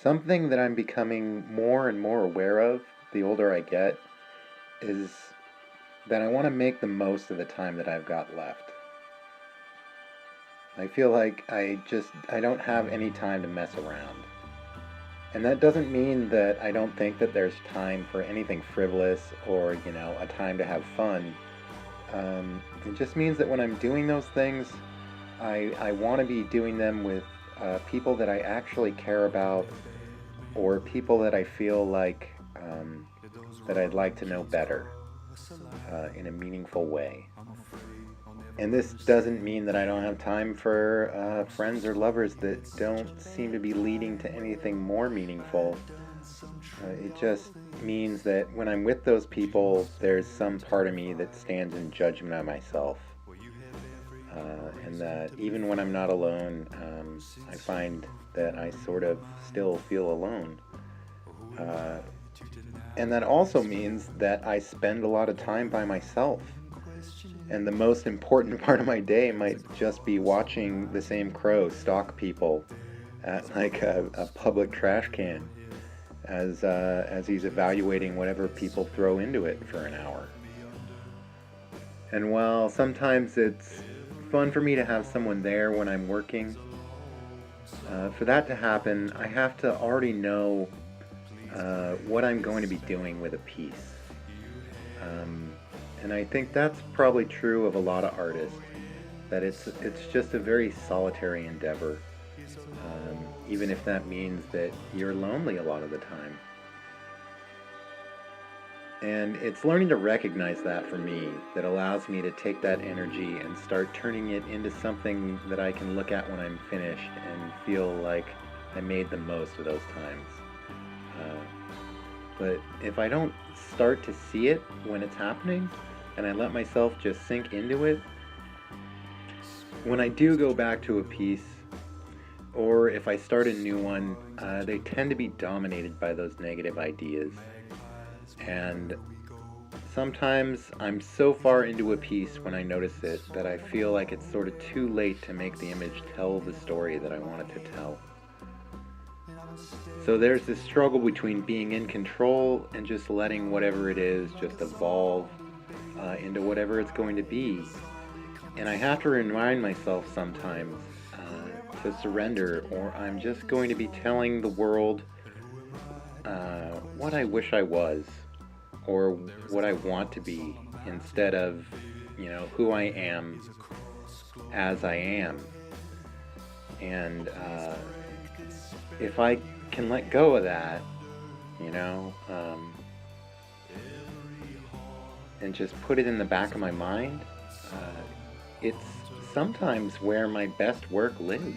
Something that I'm becoming more and more aware of the older I get is that I want to make the most of the time that I've got left. I feel like I don't have any time to mess around. And that doesn't mean that I don't think that there's time for anything frivolous or, a time to have fun. It just means that when I'm doing those things, I want to be doing them with people that I actually care about or people that I feel like that I'd like to know better in a meaningful way. And this doesn't mean that I don't have time for friends or lovers that don't seem to be leading to anything more meaningful. It just means that when I'm with those people, there's some part of me that stands in judgment of myself. And that even when I'm not alone, I find that I sort of still feel alone. Uh, and that also means that I spend a lot of time by myself. And the most important part of my day might just be watching the same crow stalk people at like a public trash can as he's evaluating whatever people throw into it for an hour. And while sometimes it's fun for me to have someone there when I'm working, for that to happen, I have to already know what I'm going to be doing with a piece. Um, and I think that's probably true of a lot of artists, that it's just a very solitary endeavor, even if that means that you're lonely a lot of the time. And it's learning to recognize that for me that allows me to take that energy and start turning it into something that I can look at when I'm finished and feel like I made the most of those times. Uh, but if I don't start to see it when it's happening and I let myself just sink into it, when I do go back to a piece or if I start a new one, they tend to be dominated by those negative ideas. And sometimes I'm so far into a piece when I notice it that I feel like it's sort of too late to make the image tell the story that I want it to tell. So there's this struggle between being in control and just letting whatever it is just evolve into whatever it's going to be. And I have to remind myself sometimes to surrender, or I'm just going to be telling the world what I wish I was, or what I want to be, instead of, who I am as I am. And if I can let go of that, you know, um, and just put it in the back of my mind, it's sometimes where my best work lives.